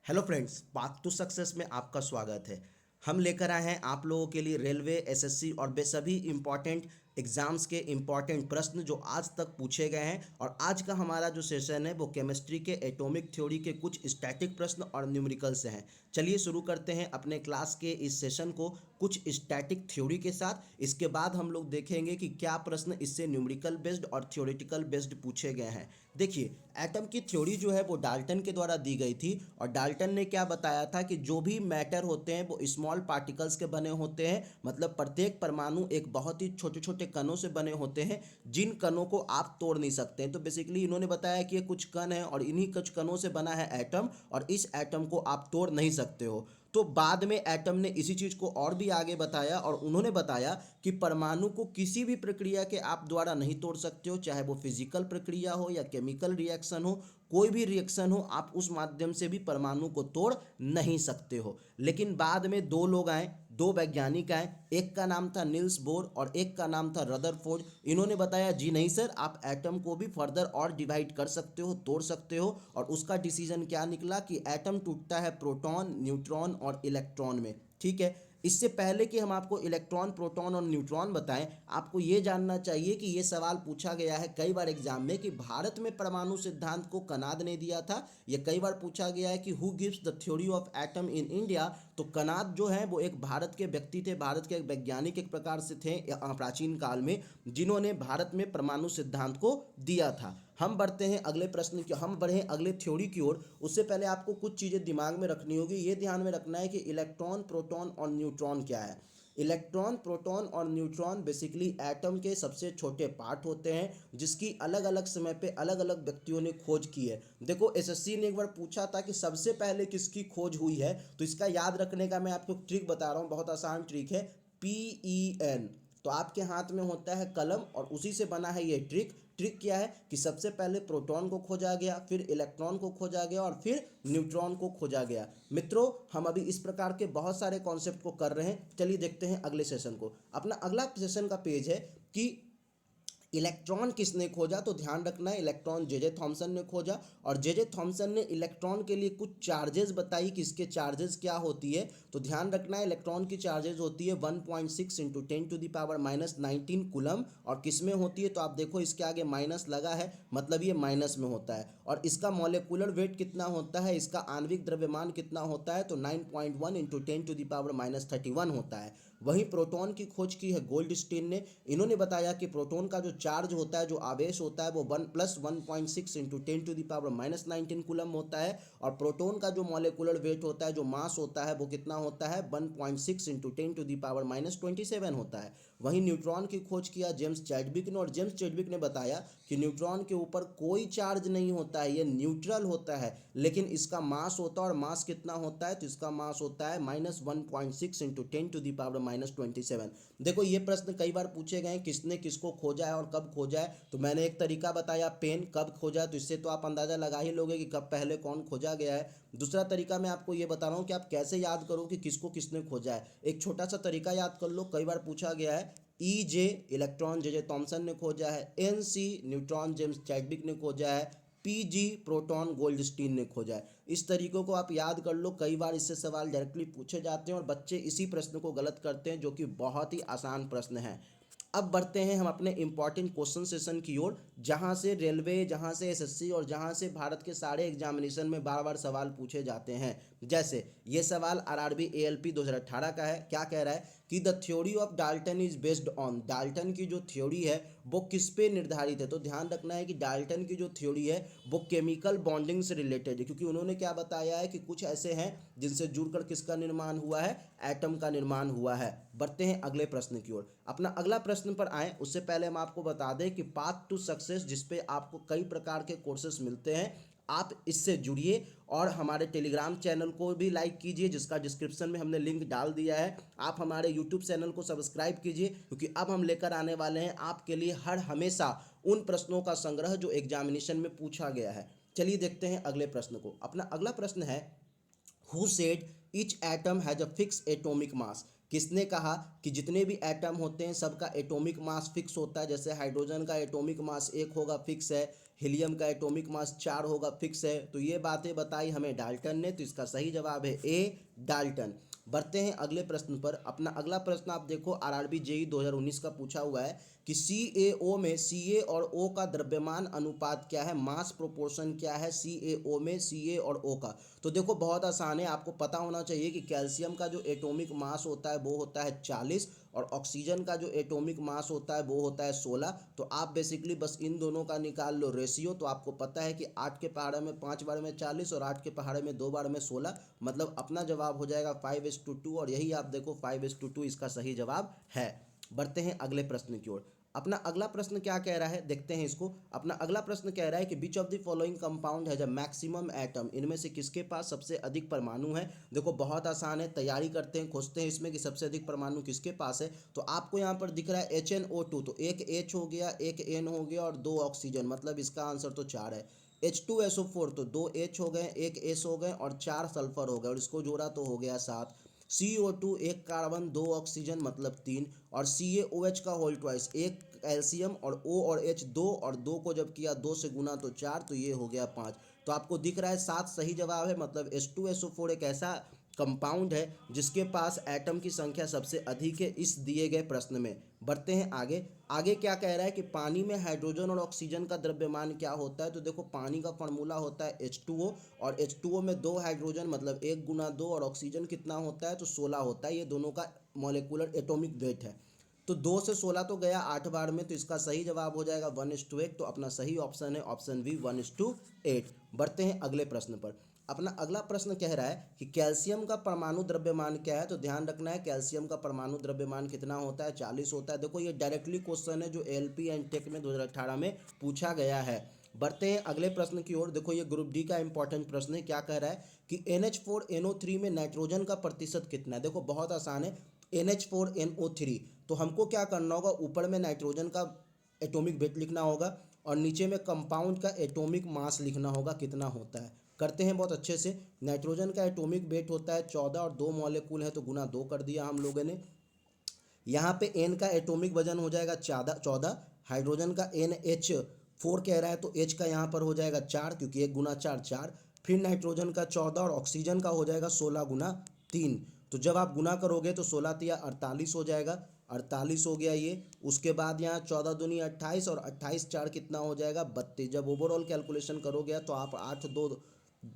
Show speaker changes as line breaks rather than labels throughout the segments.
Hello friends, path to success में आपका स्वागत है। हम लेकर आए हैं आप लोगों के लिए रेलवे, एसएससी और बे सभी इंपॉर्टेंट एग्जाम्स के इंपॉर्टेंट प्रश्न जो आज तक पूछे गए हैं। और आज का हमारा जो सेशन है वो केमिस्ट्री के एटॉमिक थ्योरी के कुछ स्टैटिक प्रश्न और न्यूमेरिकल से हैं। चलिए शुरू करते हैं अपने क्लास के इस सेशन को कुछ स्टैटिक थ्योरी के साथ। इसके बाद हम लोग देखेंगे कि क्या प्रश्न इससे न्यूमेरिकल बेस्ड और थ्योरेटिकल बेस्ड पूछे गए हैं। देखिए, एटम की थ्योरी जो है वो डाल्टन के द्वारा दी गई थी और डाल्टन ने क्या बताया था कि जो भी मैटर होते हैं वो स्मॉल पार्टिकल्स के बने होते हैं। मतलब प्रत्येक परमाणु एक बहुत ही छोटे छोटे कणों से बने होते हैं जिन कणों को आप तोड़ नहीं सकते हैं। तो बेसिकली इन्होंने बताया कि ये कुछ कण है और इन्हीं कुछ कणों से बना है एटम, और इस एटम को आप तोड़ नहीं सकते हो। तो बाद में एटम ने इसी चीज को और भी आगे बताया और उन्होंने बताया कि परमाणु को किसी भी प्रक्रिया के आप द्वारा नहीं तोड़ सकते हो, चाहे वो फिजिकल प्रक्रिया हो या केमिकल रिएक्शन हो। कोई भी रिएक्शन हो आप उस माध्यम से भी परमाणु को तोड़ नहीं सकते हो। लेकिन बाद में दो लोग आए, दो वैज्ञानिक आए, एक का नाम था निल्स बोर और एक का नाम था रदरफोर्ड। इन्होंने बताया जी नहीं सर, आप एटम को भी फर्दर और डिवाइड कर सकते हो, तोड़ सकते हो। और उसका डिसीजन क्या निकला कि एटम टूटता है प्रोटॉन, न्यूट्रॉन और इलेक्ट्रॉन में। ठीक है, इससे पहले कि हम आपको इलेक्ट्रॉन, प्रोटॉन और न्यूट्रॉन बताएं, आपको ये जानना चाहिए कि ये सवाल पूछा गया है कई बार एग्जाम में कि भारत में परमाणु सिद्धांत को कनाद ने दिया था। ये कई बार पूछा गया है कि who gives the theory of atom in India. तो कनाद जो है वो एक भारत के व्यक्ति थे, भारत के एक वैज्ञानिक एक प्रकार से थे प्राचीन काल में, जिन्होंने भारत में परमाणु सिद्धांत को दिया था। हम बढ़ते हैं अगले प्रश्न की, हम बढ़े अगले थ्योरी की ओर। उससे पहले आपको कुछ चीज़ें दिमाग में रखनी होगी। ये ध्यान में रखना है कि इलेक्ट्रॉन, प्रोटॉन और न्यूट्रॉन क्या है। इलेक्ट्रॉन, प्रोटॉन और न्यूट्रॉन बेसिकली एटम के सबसे छोटे पार्ट होते हैं जिसकी अलग अलग समय पे अलग अलग व्यक्तियों ने खोज की है। देखो, एसएससी ने एक बार पूछा था कि सबसे पहले किसकी खोज हुई है, तो इसका याद रखने का मैं आपको ट्रिक बता रहा हूँ, बहुत आसान ट्रिक है। PEN। तो आपके हाथ में होता है कलम और उसी से बना है ये ट्रिक। ट्रिक क्या है कि सबसे पहले प्रोटॉन को खोजा गया, फिर इलेक्ट्रॉन को खोजा गया और फिर न्यूट्रॉन को खोजा गया। मित्रों, हम अभी इस प्रकार के बहुत सारे कॉन्सेप्ट को कर रहे हैं। चलिए देखते हैं अगले सेशन को। अपना अगला सेशन का पेज है कि इलेक्ट्रॉन किसने खोजा। तो ध्यान रखना है, इलेक्ट्रॉन जे थॉमसन ने खोजा और जे थॉमसन ने इलेक्ट्रॉन के लिए कुछ चार्जेस बताई कि इसके चार्जेस क्या होती है। तो ध्यान रखना है, इलेक्ट्रॉन की चार्जेस होती है 1.6 इंटू 10⁻⁻19 कूलम। और किस में होती है तो आप देखो इसके आगे माइनस लगा है, मतलब ये माइनस में होता है। और इसका मॉलिक्यूलर वेट कितना होता है, इसका आणविक द्रव्यमान कितना होता है, तो 9.1 इंटू 10⁻31 होता है। वहीं प्रोटॉन की खोज की है गोल्डस्टीन ने। इन्होंने बताया कि प्रोटॉन का जो चार्ज होता है, जो आवेश होता है, वो 1+1.6 इंटू 10⁻19 कूलम होता है। और प्रोटॉन का जो मॉलिक्यूलर वेट होता है, जो मास होता है, वो कितना होता है 1.6 इंटू 10⁻27 होता है। वहीं न्यूट्रॉन की खोज किया जेम्स चैडविक ने और जेम्स चैडविक ने बताया कि न्यूट्रॉन के ऊपर कोई चार्ज नहीं होता है, ये न्यूट्रल होता है, लेकिन इसका मास होता है। और मास कितना होता है, तो इसका मास होता है -1.6 इंटू 10⁻27। देखो, ये प्रश्न कई बार पूछे गए हैं किसने किसको खोजा है और कब खोजा है। तो मैंने एक तरीका बताया पेन कब खोजा है, तो इससे तो आप अंदाजा लगा ही लोगे कि कब पहले कौन खोजा गया है। दूसरा तरीका मैं आपको ये बता रहा हूँ कि आप कैसे याद करो कि किसको किसने खोजा है। एक छोटा सा तरीका याद कर लो, कई बार पूछा गया है। EJ इलेक्ट्रॉन जे थॉमसन ने खोजा है, NC न्यूट्रॉन जेम्स चैडविक ने खोजा है, PG प्रोटॉन गोल्डस्टीन ने खोजा है। इस तरीकों को आप याद कर लो, कई बार इससे सवाल डायरेक्टली पूछे जाते हैं और बच्चे इसी प्रश्न को गलत करते हैं, जो कि बहुत ही आसान प्रश्न है। अब बढ़ते हैं हम अपने इंपॉर्टेंट क्वेश्चन सेशन की ओर, जहां से रेलवे, जहां से एसएससी और जहां से भारत के सारे एग्जामिनेशन में बार बार सवाल पूछे जाते हैं। जैसे ये सवाल आरआरबी एएलपी 2018 का है। क्या कह रहा है कि the theory of Dalton is based on, Dalton की जो थ्योरी है वो किस पे निर्धारित है। तो ध्यान रखना है कि डाल्टन की जो थ्योरी है वो केमिकल बॉन्डिंग से रिलेटेड है, क्योंकि उन्होंने क्या बताया है कि कुछ ऐसे हैं जिनसे जुड़कर किसका निर्माण हुआ है, एटम का निर्माण हुआ है। बढ़ते हैं अगले प्रश्न की ओर। अपना अगला प्रश्न पर आए उससे पहले हम आपको बता दें कि पाथ टू सक्सेस, जिसपे आपको कई प्रकार के कोर्सेस मिलते हैं, आप इससे जुड़िए और हमारे टेलीग्राम चैनल को भी लाइक कीजिए, जिसका डिस्क्रिप्शन में हमने लिंक डाल दिया है। आप हमारे यूट्यूब चैनल को सब्सक्राइब कीजिए, क्योंकि अब हम लेकर आने वाले हैं आपके लिए हर हमेशा उन प्रश्नों का संग्रह जो एग्जामिनेशन में पूछा गया है। चलिए देखते हैं अगले प्रश्न को। अपना अगला प्रश्न है, who said each atom has a fix atomic mass. किसने कहा कि जितने भी एटम होते हैं सबका एटॉमिक मास फिक्स होता है। जैसे हाइड्रोजन का एटॉमिक मास 1 होगा, फिक्स है। हीलियम का एटॉमिक मास 4 होगा, फिक्स है। तो ये बातें बताई हमें डाल्टन ने, तो इसका सही जवाब है ए, डाल्टन। बढ़ते हैं अगले प्रश्न पर। अपना अगला प्रश्न आप देखो, आरआरबी जेई 2019 का पूछा हुआ है कि CaO में Ca और O का द्रव्यमान अनुपात क्या है, मास प्रोपोर्शन क्या है CaO में Ca और O का। तो देखो बहुत आसान है, आपको पता होना चाहिए कि कैल्शियम का जो एटॉमिक मास होता है वो होता है 40 और ऑक्सीजन का जो एटॉमिक मास होता है वो होता है 16। तो आप बेसिकली बस इन दोनों का निकाल लो रेशियो। तो आपको पता है कि 8 के पहाड़े में 5 बार में 40 और 8 के पहाड़े में 2 बार में 16, मतलब अपना जवाब हो जाएगा 5:2। और यही आप देखो 5:2 इसका सही जवाब है। बढ़ते हैं अगले प्रश्न की ओर। अपना अगला प्रश्न क्या कह रहा है, देखते हैं इसको। अपना अगला प्रश्न कह रहा है कि which of the following compound है जब मैक्सिमम एटम, इनमें से किसके पास सबसे अधिक परमाणु है। देखो बहुत आसान है, तैयारी करते हैं, खोजते हैं इसमें कि सबसे अधिक परमाणु किसके पास है। तो आपको यहाँ पर दिख रहा है HNO2, तो एक H हो गया, एक N हो गया और 2 ऑक्सीजन, मतलब इसका आंसर तो 4 है। H2SO4, तो 2 H हो गए, एक S हो गए और 4 सल्फर हो गए, और इसको जोड़ा तो हो गया 7। CO2 एक कार्बन 2 ऑक्सीजन मतलब 3, और CaOH का होल ट्वाइस, एक कैल्शियम और O और H 2, और 2 को जब किया 2 से गुना तो 4, तो ये हो गया 5। तो आपको दिख रहा है 7 सही जवाब है, मतलब H2SO4 एक ऐसा कंपाउंड है जिसके पास एटम की संख्या सबसे अधिक है इस दिए गए प्रश्न में। बढ़ते हैं आगे। आगे क्या कह रहा है कि पानी में हाइड्रोजन और ऑक्सीजन का द्रव्यमान क्या होता है। तो देखो पानी का फॉर्मूला होता है H2O, और H2O में 2 हाइड्रोजन मतलब 1 गुना 2, और ऑक्सीजन कितना होता है तो 16 होता है। ये दोनों का मॉलिक्यूलर एटॉमिक वेट है। तो 2 से 16 तो गया 8 बार में, तो इसका सही जवाब हो जाएगा 1:8। तो अपना सही ऑप्शन है ऑप्शन बी 1:8। बढ़ते हैं अगले प्रश्न पर। अपना अगला प्रश्न कह रहा है कि कैल्शियम का परमाणु द्रव्यमान क्या है। तो ध्यान रखना है, कैल्शियम का परमाणु द्रव्यमान कितना होता है, 40 होता है। देखो ये डायरेक्टली क्वेश्चन है जो LP एंड टेक में 2018 में पूछा गया है। बढ़ते हैं अगले प्रश्न की ओर। देखो ये ग्रुप डी का इंपॉर्टेंट प्रश्न है। क्या कह रहा है कि NH4NO3 में नाइट्रोजन का प्रतिशत कितना है। देखो बहुत आसान है, NH4NO3, तो हमको क्या करना होगा, ऊपर में नाइट्रोजन का एटॉमिक वेट लिखना होगा और नीचे में कंपाउंड का एटॉमिक मास लिखना होगा कितना होता है। करते हैं बहुत अच्छे से। नाइट्रोजन का एटॉमिक वेट होता है 14 और 2 मॉलिक्यूल है तो गुना 2 कर दिया हम लोगों ने। यहाँ पे N का एटॉमिक वजन हो जाएगा 14। हाइड्रोजन का NH4 कह रहा है तो H का यहाँ पर हो जाएगा 4, क्योंकि 1 गुना 4 4। फिर नाइट्रोजन का 14 और ऑक्सीजन का हो जाएगा 16 गुना 3। तो जब आप गुना करोगे तो 16 तिया 48 हो जाएगा, 48 हो गया ये। उसके बाद यहाँ 14 दूनी 28 और 28 4 कितना हो जाएगा 32। जब ओवरऑल कैलकुलेशन करोगे तो आप 8 2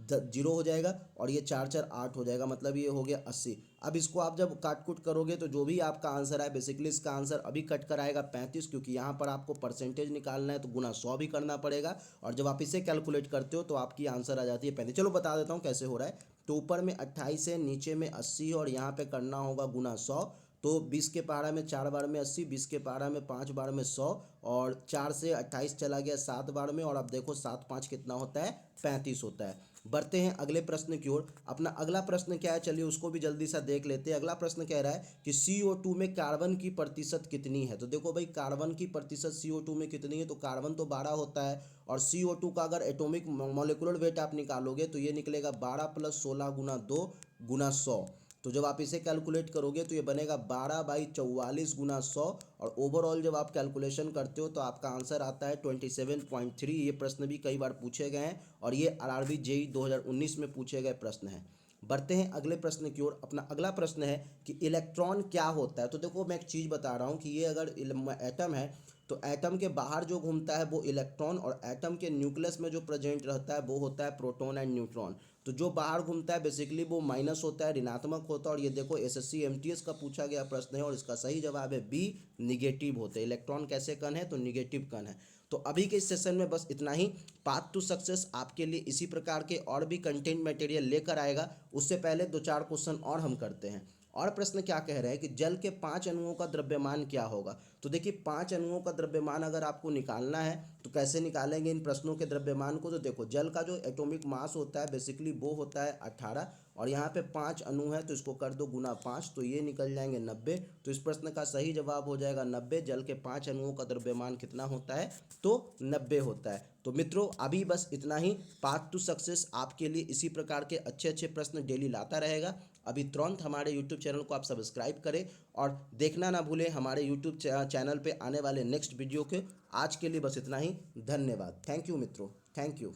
जीरो हो जाएगा और ये 4 4 8 हो जाएगा, मतलब ये हो गया 80। अब इसको आप जब काट कुट करोगे तो जो भी आपका आंसर है, बेसिकली इसका आंसर अभी कट कर आएगा 35, क्योंकि यहाँ पर आपको परसेंटेज निकालना है तो गुना 100 भी करना पड़ेगा, और जब आप इसे कैलकुलेट करते हो तो आपकी आंसर आ जाती है 35। चलो बता देता हूँ कैसे हो रहा है। तो ऊपर में 28 है, नीचे में 80 और यहाँ पे करना होगा गुना 100। तो 20 के पहाड़ा में 4 बार में 80, 20 के पहाड़ा में 5 बार में 100, और 4 से 28 चला गया 7 बार में, और अब देखो 7 5 कितना होता है 35 होता है। बढ़ते हैं अगले प्रश्न की ओर। अपना अगला प्रश्न क्या है, चलिए उसको भी जल्दी सा देख लेते हैं। अगला प्रश्न कह रहा है कि CO2 में कार्बन की प्रतिशत कितनी है। तो देखो भाई कार्बन की प्रतिशत CO2 में कितनी है, तो कार्बन तो 12 होता है, और CO2 का अगर एटॉमिक मॉलिक्यूलर वेट आप निकालोगे तो ये निकलेगा 12 + 16 गुना 2 गुना 100। तो जब आप इसे कैलकुलेट करोगे तो ये बनेगा 12/44 गुना 100, और ओवरऑल जब आप कैलकुलेशन करते हो तो आपका आंसर आता है 27.3। ये प्रश्न भी कई बार पूछे गए हैं और ये आरआरबी जेई 2019 में पूछे गए प्रश्न हैं। बढ़ते हैं अगले प्रश्न की ओर। अपना अगला प्रश्न है कि इलेक्ट्रॉन क्या होता है। तो देखो मैं एक चीज़ बता रहा हूँ कि ये अगर एटम है तो एटम के बाहर जो घूमता है वो इलेक्ट्रॉन, और एटम के न्यूक्लियस में जो प्रेजेंट रहता है वो होता है प्रोटॉन एंड न्यूट्रॉन। तो जो बाहर घूमता है बेसिकली वो माइनस होता है, ऋणात्मक होता है। और ये देखो SSC MTS का पूछा गया प्रश्न है और इसका सही जवाब है बी, निगेटिव होते हैं। इलेक्ट्रॉन कैसे कण है, तो निगेटिव कण है। तो अभी के इस सेशन में बस इतना ही। पाथ टू सक्सेस आपके लिए इसी प्रकार के और भी कंटेंट मटेरियल लेकर आएगा। उससे पहले 2 4 क्वेश्चन और हम करते हैं। और प्रश्न क्या कह रहे हैं कि जल के 5 अणुओं का द्रव्यमान क्या होगा। तो देखिए 5 अणुओं का द्रव्यमान अगर आपको निकालना है तो कैसे निकालेंगे इन प्रश्नों के द्रव्यमान को। तो देखो जल का जो एटॉमिक मास होता है बेसिकली वो होता है 18, और यहाँ पे 5 अणु है तो इसको कर दो गुना 5, तो ये निकल जाएंगे 90। तो इस प्रश्न का सही जवाब हो जाएगा 90। जल के 5 अणुओं का द्रव्यमान कितना होता है, तो 90 होता है। तो मित्रों अभी बस इतना ही। पाथ टू सक्सेस आपके लिए इसी प्रकार के अच्छे अच्छे प्रश्न डेली लाता रहेगा। अभी तुरंत हमारे यूट्यूब चैनल को आप सब्सक्राइब करें और देखना ना भूलें हमारे यूट्यूब चैनल पे आने वाले नेक्स्ट वीडियो के। आज के लिए बस इतना ही। धन्यवाद। थैंक यू मित्रों, थैंक यू।